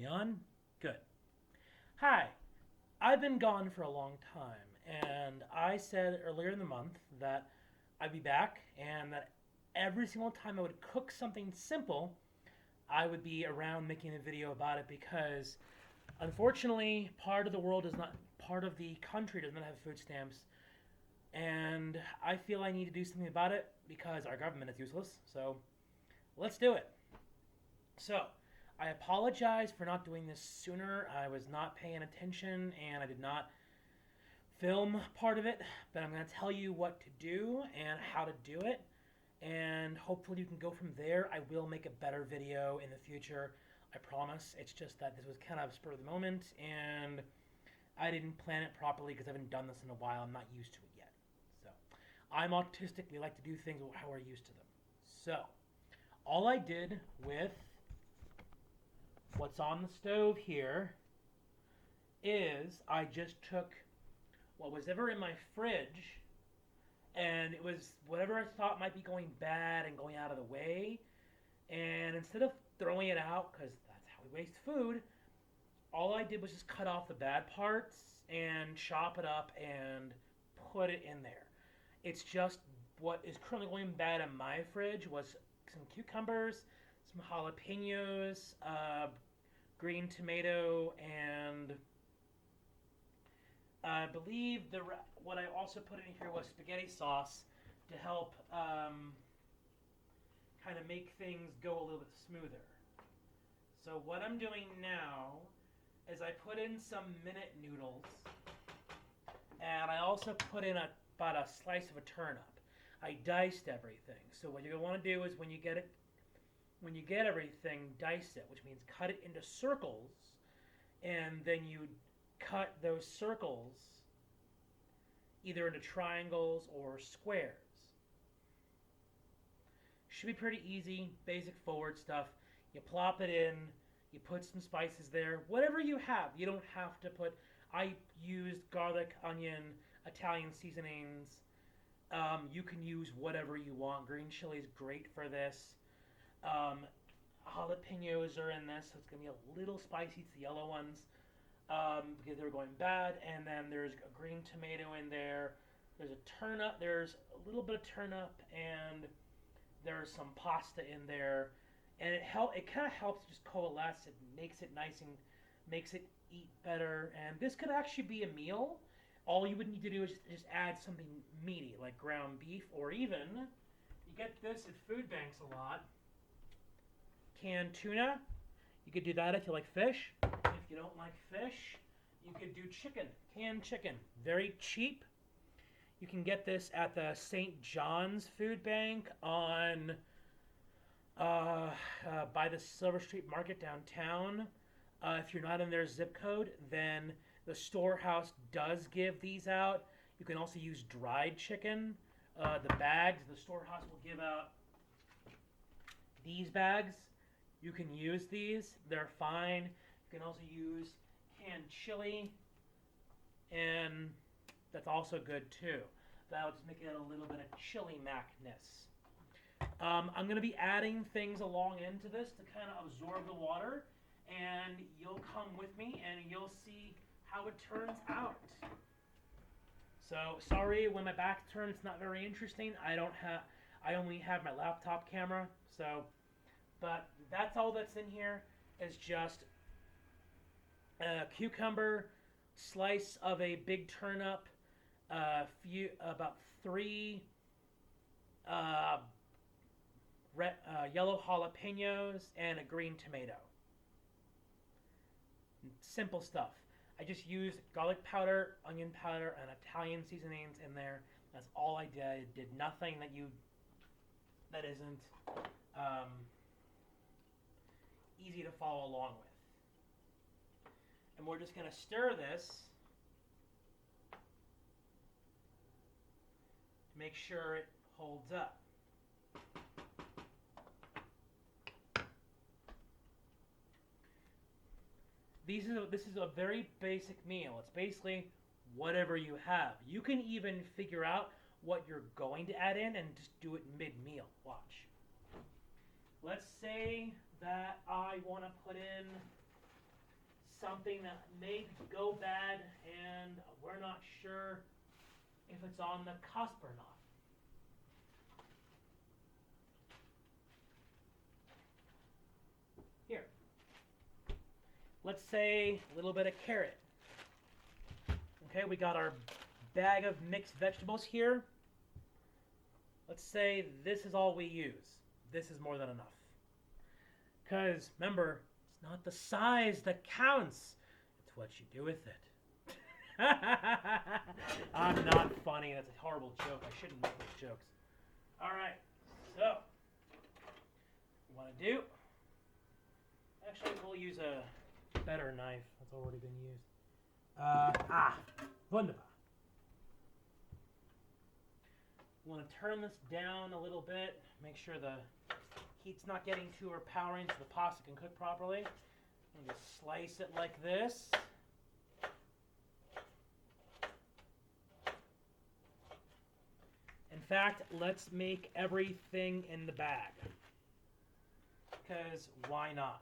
Me on? Good. Hi. I've been gone for a long time, and I said earlier in the month that I'd be back and that every single time I would cook something simple, I would be around making a video about it because unfortunately, part of the country does not have food stamps, and I feel I need to do something about it because our government is useless. So let's do it. So, I apologize for not doing this sooner. I was not paying attention and I did not film part of it, but I'm going to tell you what to do and how to do it. And hopefully, you can go from there. I will make a better video in the future. I promise. It's just that this was kind of spur of the moment and I didn't plan it properly because I haven't done this in a while. I'm not used to it yet. So, I'm autistic. We like to do things how we're used to them. So, all I did with what's on the stove here is I just took what was ever in my fridge and it was whatever I thought might be going bad and going out of the way. And instead of throwing it out, because that's how we waste food, all I did was just cut off the bad parts and chop it up and put it in there. It's just what is currently going bad in my fridge was some cucumbers, some jalapenos, green tomato, and I believe what I also put in here was spaghetti sauce to help kind of make things go a little bit smoother. So what I'm doing now is I put in some minute noodles, and I also put in about a slice of a turnip. I diced everything. So what you're gonna want to do is when you get everything, dice it, which means cut it into circles, and then you cut those circles either into triangles or squares. Should be pretty easy, basic forward stuff. You plop it in, you put some spices there, whatever you have. You don't have to put, I used garlic, onion, Italian seasonings. You can use whatever you want. Green chili is great for this. Jalapenos are in this, so it's going to be a little spicy. It's the yellow ones because they were going bad. And then there's a green tomato in there. There's a turnip. There's a little bit of turnip, and there's some pasta in there. And it kind of helps just coalesce. It makes it nice and makes it eat better. And this could actually be a meal. All you would need to do is just add something meaty like ground beef, or even you get this at food banks a lot. Canned tuna. You could do that if you like fish. If you don't like fish, you could do chicken. Canned chicken. Very cheap. You can get this at the St. John's Food Bank on by the Silver Street Market downtown. If you're not in their zip code, then the storehouse does give these out. You can also use dried chicken. The bags, the storehouse will give out these bags. You can use these. They're fine. You can also use canned chili, and that's also good too. That'll just make it a little bit of chili mac-ness. I'm going to be adding things along into this to kind of absorb the water, and you'll come with me and you'll see how it turns out. So sorry when my back's turned, it's not very interesting. I only have my laptop camera, but that's all that's in here is just a cucumber, slice of a big turnip, about 3 yellow jalapenos, and a green tomato. Simple stuff. I just used garlic powder, onion powder, and Italian seasonings in there. That's all I did. Did nothing that isn't easy to follow along with. And we're just going to stir this to make sure it holds up. This is a very basic meal. It's basically whatever you have. You can even figure out what you're going to add in and just do it mid-meal. Watch. Let's say that I want to put in something that may go bad, and we're not sure if it's on the cusp or not. Here, let's say a little bit of carrot. Okay, we got our bag of mixed vegetables here. Let's say this is all we use. This is more than enough. Because, remember, it's not the size that counts. It's what you do with it. I'm not funny. That's a horrible joke. I shouldn't make those jokes. Alright, so, what want to do? Actually, we'll use a better knife that's already been used. Wunderbar. We want to turn this down a little bit, make sure the heat's not getting too overpowering so the pasta can cook properly. And just slice it like this. In fact, let's make everything in the bag. Because why not?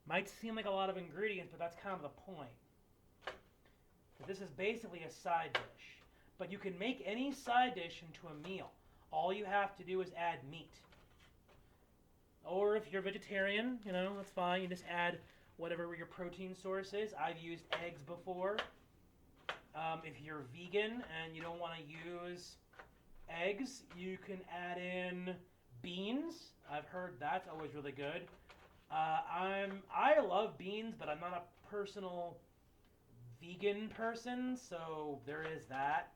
Might seem like a lot of ingredients, but that's kind of the point. This is basically a side dish. But you can make any side dish into a meal. All you have to do is add meat. Or if you're vegetarian, you know, that's fine. You just add whatever your protein source is. I've used eggs before. If you're vegan and you don't want to use eggs, you can add in beans. I've heard that's always really good. I love beans, but I'm not a personal vegan person, so there is that.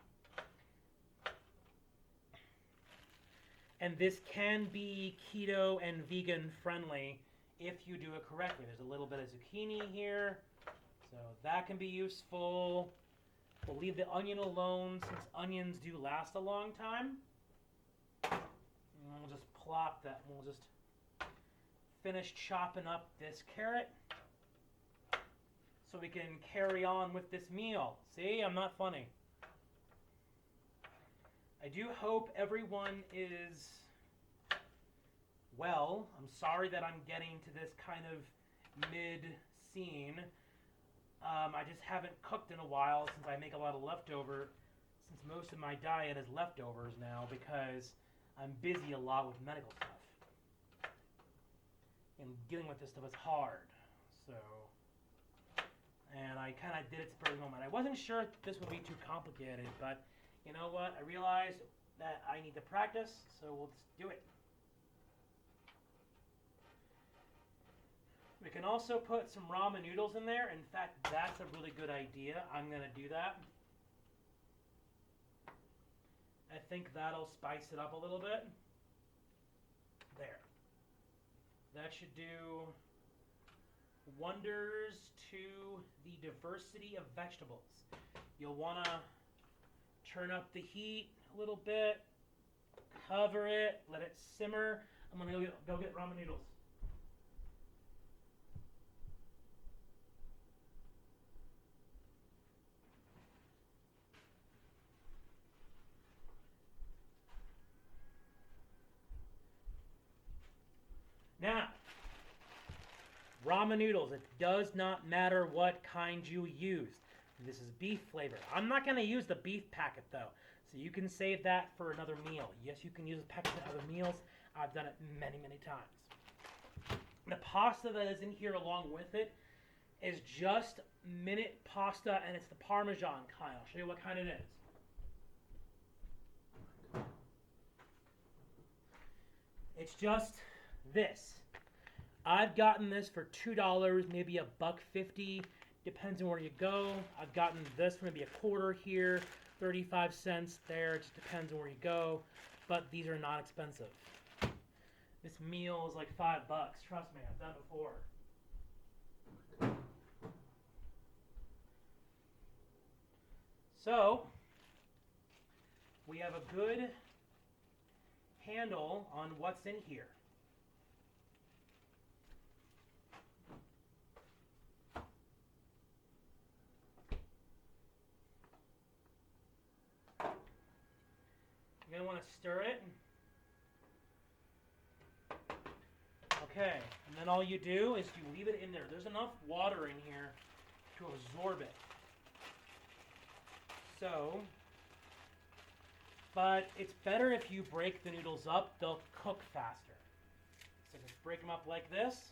And this can be keto and vegan friendly if you do it correctly. There's a little bit of zucchini here, so that can be useful. We'll leave the onion alone since onions do last a long time. And we'll just plop that, and we'll just finish chopping up this carrot so we can carry on with this meal. See, I'm not funny. I do hope everyone is well. I'm sorry that I'm getting to this kind of mid-scene. I just haven't cooked in a while since I make a lot of leftover, since most of my diet is leftovers now because I'm busy a lot with medical stuff. And dealing with this stuff is hard. So, and I kind of did it spur of the moment. I wasn't sure if this would be too complicated, but you know what? I realized that I need to practice, so we'll just do it. We can also put some ramen noodles in there. In fact, that's a really good idea. I'm going to do that. I think that'll spice it up a little bit. There. That should do wonders to the diversity of vegetables. You'll want to turn up the heat a little bit, cover it, let it simmer. I'm going to go get ramen noodles. Now, ramen noodles, it does not matter what kind you use. This is beef flavor. I'm not going to use the beef packet though, so you can save that for another meal. Yes, you can use a packet in other meals. I've done it many, many times. The pasta that is in here along with it is just minute pasta, and it's the Parmesan kind. I'll show you what kind it is. It's just this. I've gotten this for $2, maybe $1.50, depends on where you go. I've gotten this for maybe a quarter here, 35 cents there. It just depends on where you go, but these are not expensive. This meal is like $5. Trust me, I've done it before. So we have a good handle on what's in here. You're going to want to stir it. Okay, and then all you do is you leave it in there. There's enough water in here to absorb it. So, but it's better if you break the noodles up, they'll cook faster. So just break them up like this,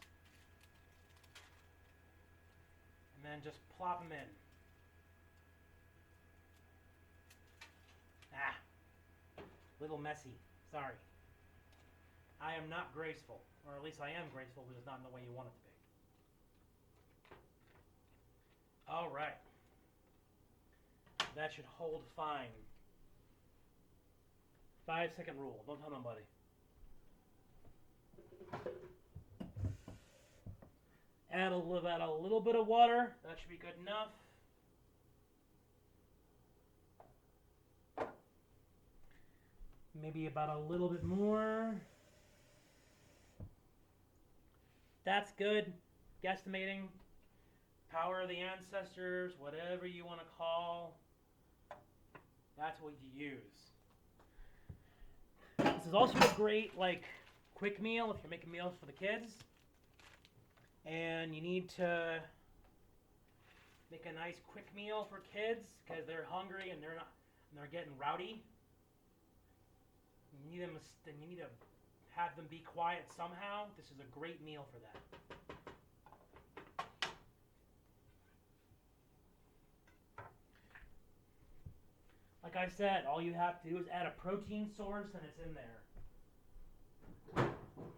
and then just plop them in. Ah, little messy, sorry. I am not graceful, or at least I am graceful, but it's not in the way you want it to be. All right. That should hold fine. 5-second rule. Don't tell nobody. Add a little bit of water. That should be good enough. Maybe about a little bit more. That's good. Guesstimating. Power of the ancestors, whatever you want to call. That's what you use. This is also a great, quick meal if you're making meals for the kids. And you need to make a nice quick meal for kids because they're hungry and they're getting rowdy. You need to have them be quiet somehow. This is a great meal for that. Like I said, all you have to do is add a protein source and it's in there.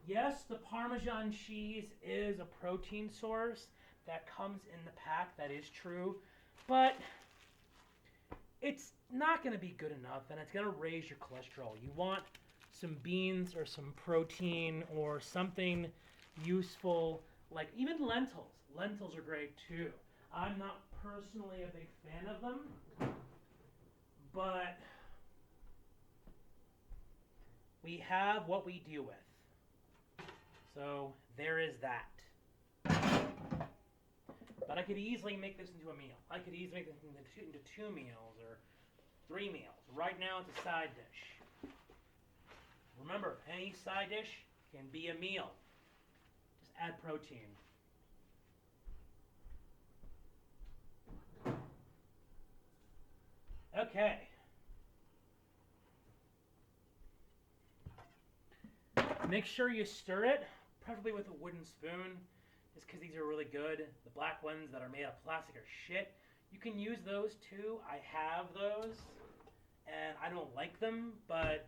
Yes, the Parmesan cheese is a protein source that comes in the pack. That is true. But it's not going to be good enough and it's going to raise your cholesterol. You want some beans or some protein or something useful, like even lentils. Lentils are great too. I'm not personally a big fan of them, but we have what we deal with. So there is that. But I could easily make this into a meal. I could easily make this into 2 meals or 3 meals. Right now it's a side dish. Remember, any side dish can be a meal. Just add protein. Okay. Make sure you stir it, preferably with a wooden spoon, just because these are really good. The black ones that are made of plastic are shit. You can use those too. I have those, and I don't like them, but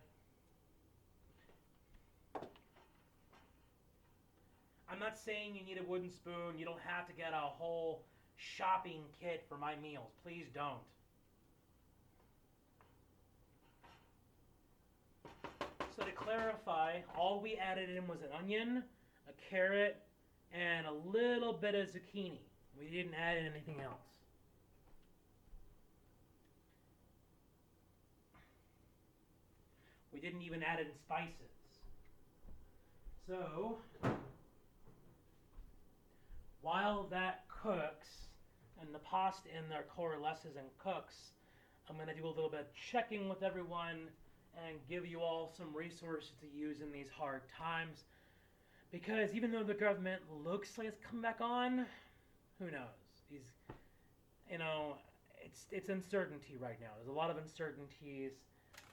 I'm not saying you need a wooden spoon. You don't have to get a whole shopping kit for my meals. Please don't. So to clarify, all we added in was an onion, a carrot, and a little bit of zucchini. We didn't add in anything else. We didn't even add in spices. So, while that cooks, and the pasta in there coalesces and cooks, I'm going to do a little bit of checking with everyone and give you all some resources to use in these hard times. Because even though the government looks like it's come back on, who knows? It's uncertainty right now. There's a lot of uncertainties,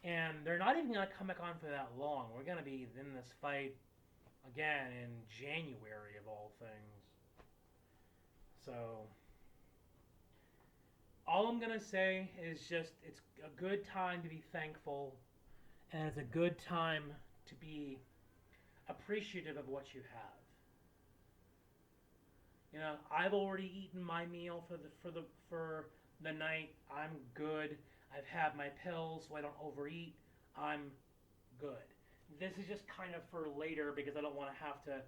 and they're not even going to come back on for that long. We're going to be in this fight again in January of all things. So, all I'm going to say is just it's a good time to be thankful, and it's a good time to be appreciative of what you have. You know, I've already eaten my meal for the night. I'm good. I've had my pills so I don't overeat. I'm good. This is just kind of for later because I don't want to have to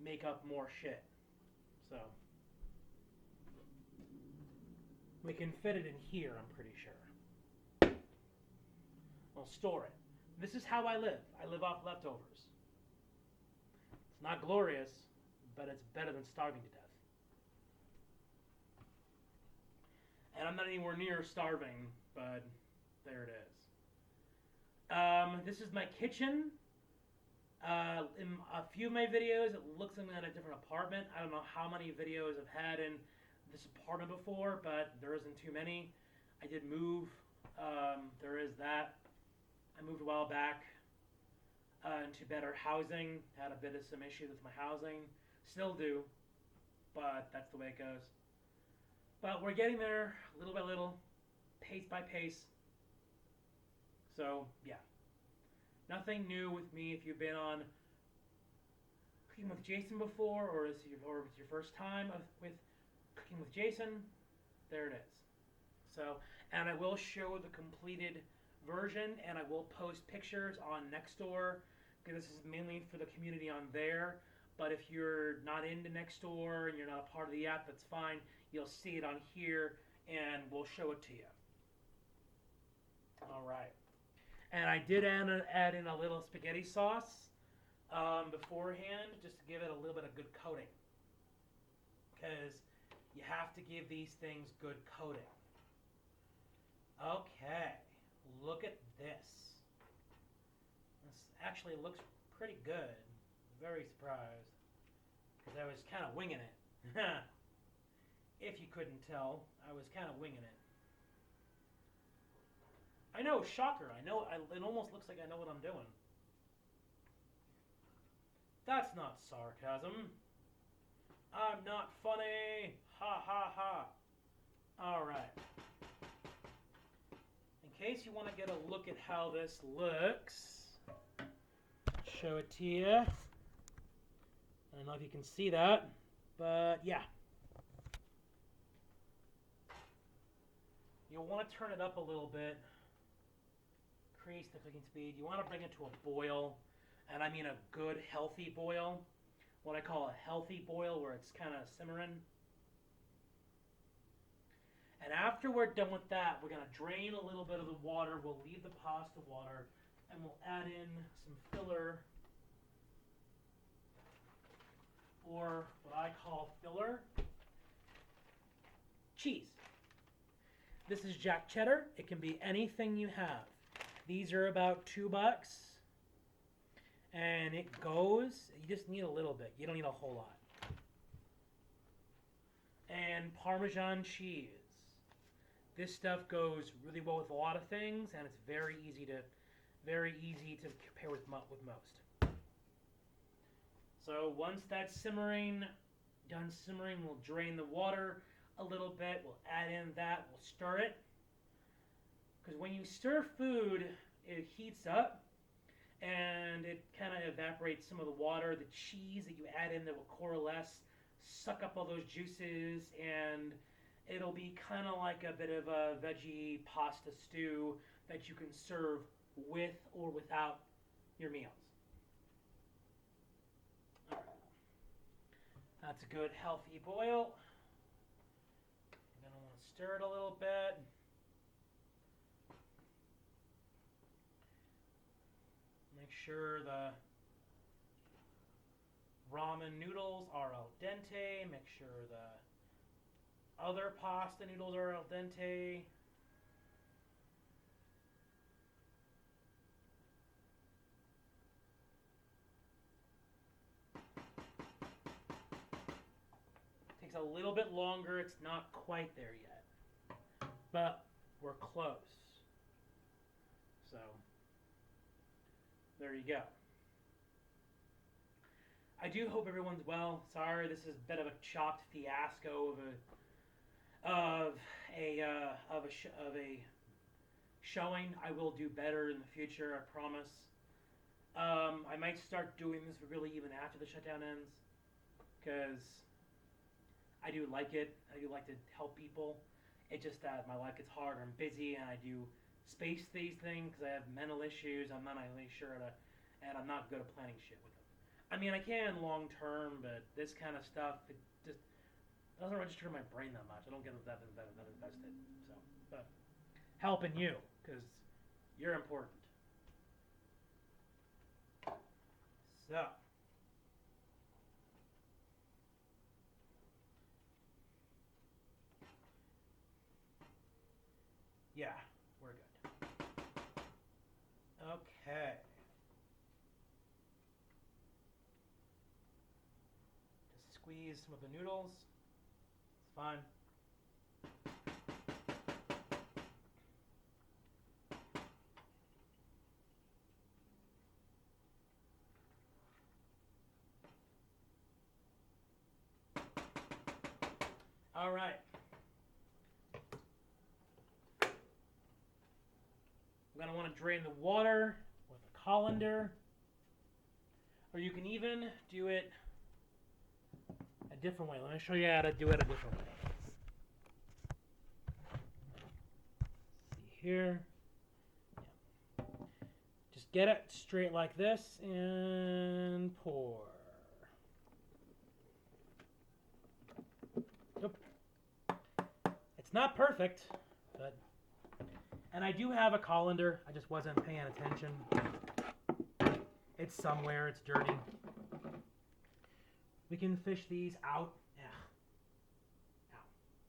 make up more shit. So we can fit it in here, I'm pretty sure. We'll store it. This is how I live. I live off leftovers. It's not glorious, but it's better than starving to death. And I'm not anywhere near starving, but there it is. This is my kitchen. in a few of my videos, it looks like I'm in a different apartment. I don't know how many videos I've had in this apartment before, but there isn't too many. I did move. There is that. I moved a while back into better housing. Had a bit of some issues with my housing. Still do, but that's the way it goes. But we're getting there little by little, pace by pace. So, yeah. Nothing new with me. If you've been on Cooking with Jason before, or it's your first time with Cooking with Jason, there it is. So, and I will show the completed version, and I will post pictures on Nextdoor, because this is mainly for the community on there. But if you're not into Nextdoor and you're not a part of the app, that's fine. You'll see it on here, and we'll show it to you. All right. And I did add in a little spaghetti sauce beforehand, just to give it a little bit of good coating. Because you have to give these things good coating. Okay, look at this. This actually looks pretty good. Very surprised. Because I was kind of winging it. If you couldn't tell, I was kind of winging it. I know, shocker. I know, it almost looks like I know what I'm doing. That's not sarcasm. I'm not funny. Ha ha ha. Alright. In case you want to get a look at how this looks, show it to you. I don't know if you can see that, but yeah. You'll want to turn it up a little bit. Increase the cooking speed. You want to bring it to a boil, and I mean a good healthy boil. What I call a healthy boil, where it's kind of simmering. And after we're done with that, we're going to drain a little bit of the water. We'll leave the pasta water, and we'll add in some filler, or what I call filler, cheese. This is Jack Cheddar. It can be anything you have. These are about $2, and it goes, you just need a little bit. You don't need a whole lot. And Parmesan cheese. This stuff goes really well with a lot of things, and it's very easy to compare with most. So once that's done simmering, we'll drain the water a little bit. We'll add in that. We'll stir it. Because when you stir food, it heats up, and it kind of evaporates some of the water. The cheese that you add in that will coalesce, suck up all those juices, and it'll be kind of like a bit of a veggie pasta stew that you can serve with or without your meals. All right. That's a good healthy boil. You're going to want to stir it a little bit. Make sure the ramen noodles are al dente. Make sure the other pasta noodles are al dente. Takes a little bit longer. It's not quite there yet, but we're close. So there you go. I do hope everyone's well. Sorry, this is a bit of a chopped fiasco of a showing. I will do better in the future, I promise. I might start doing this really even after the shutdown ends, because I do like it. I do like to help people. It's just that my life gets hard. I'm busy, and I do space these things because I have mental issues. I'm not really sure how to, and I'm not good at planning shit with them. I mean, I can long term, but this kind of stuff, it just doesn't register in my brain that much. I don't get that invested. So, but helping you, because you're important. So, yeah, we're good. Okay. squeeze some of the noodles. It's fine. All right. We're going to want to drain the water with a colander. Or you can even do it a different way. Let me show you how to do it a different way. See here. Yeah. Just get it straight like this and pour. Yep. It's not perfect, but... And I do have a colander. I just wasn't paying attention. It's somewhere. It's dirty. We can fish these out.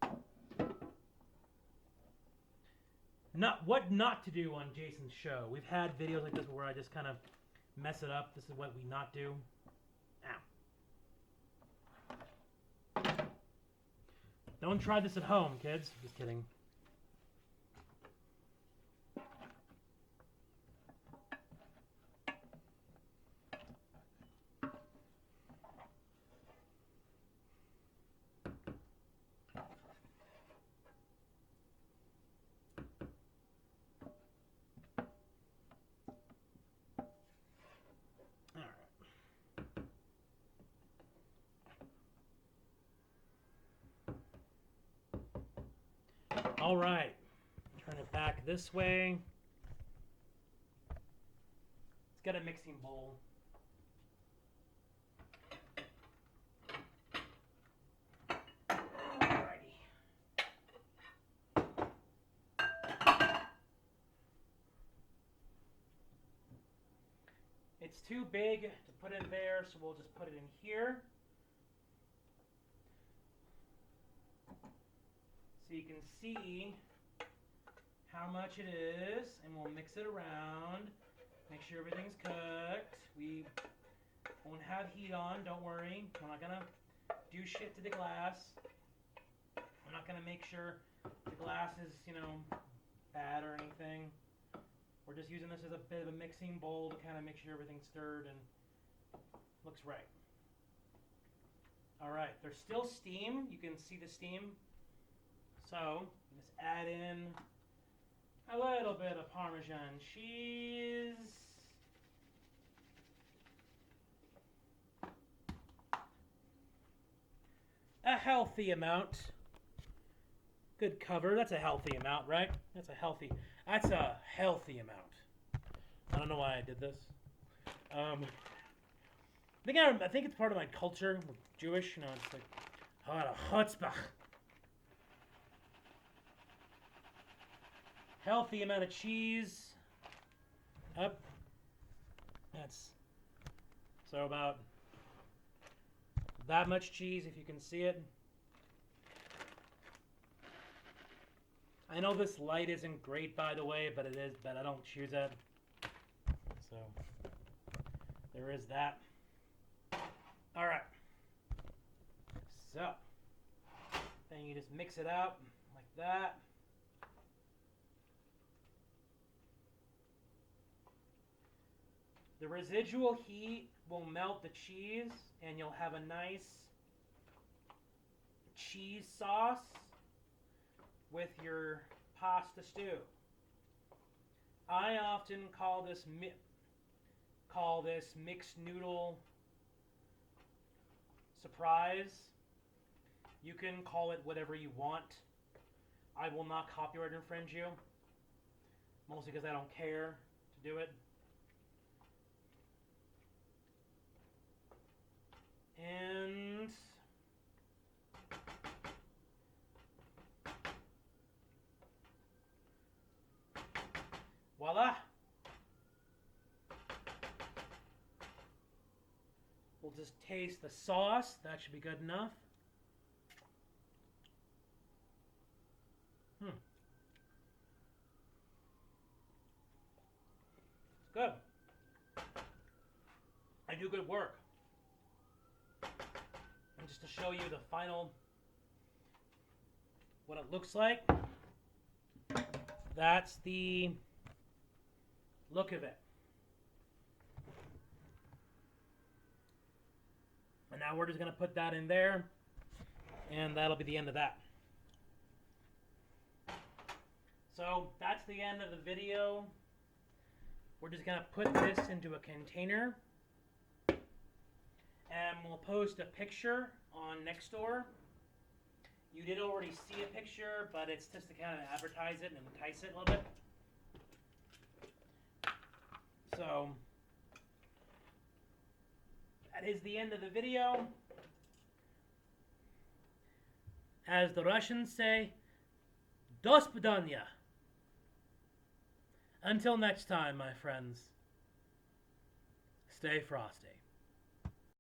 Yeah. What not to do on Jason's show. We've had videos like this where I just kind of mess it up. This is what we not do. Ow. Don't try this at home, kids. Just kidding. All right, turn it back this way. Let's get a mixing bowl. Alrighty. It's too big to put in there, so we'll just put it in here. So you can see how much it is, and we'll mix it around. Make sure everything's cooked. We won't have heat on, don't worry. We're not gonna do shit to the glass. I'm not gonna make sure the glass is, bad or anything. We're just using this as a bit of a mixing bowl to kind of make sure everything's stirred and looks right. All right, there's still steam. You can see the steam. So, just add in a little bit of Parmesan cheese. A healthy amount. Good cover. That's a healthy amount, right? That's a healthy amount. I don't know why I did this. I think it's part of my culture. We're Jewish, it's like chutzpah. Healthy amount of cheese. Up. That's so about that much cheese, if you can see it. I know this light isn't great, by the way, but it is. But I don't choose it. So there is that. All right. So then you just mix it out like that. The residual heat will melt the cheese, and you'll have a nice cheese sauce with your pasta stew. I often call this mixed noodle surprise. You can call it whatever you want. I will not copyright infringe you, mostly because I don't care to do it. And voila! We'll just taste the sauce. That should be good enough. Good. I do good work. just to show you the final, what it looks like. That's the look of it. And now we're just going to put that in there, and that'll be the end of that. So that's the end of the video. We're just going to put this into a container, and we'll post a picture on Nextdoor. You did already see a picture, but it's just to kind of advertise it and entice it a little bit. So that is the end of the video. As the Russians say, до свидания. Until next time, my friends, stay frosty.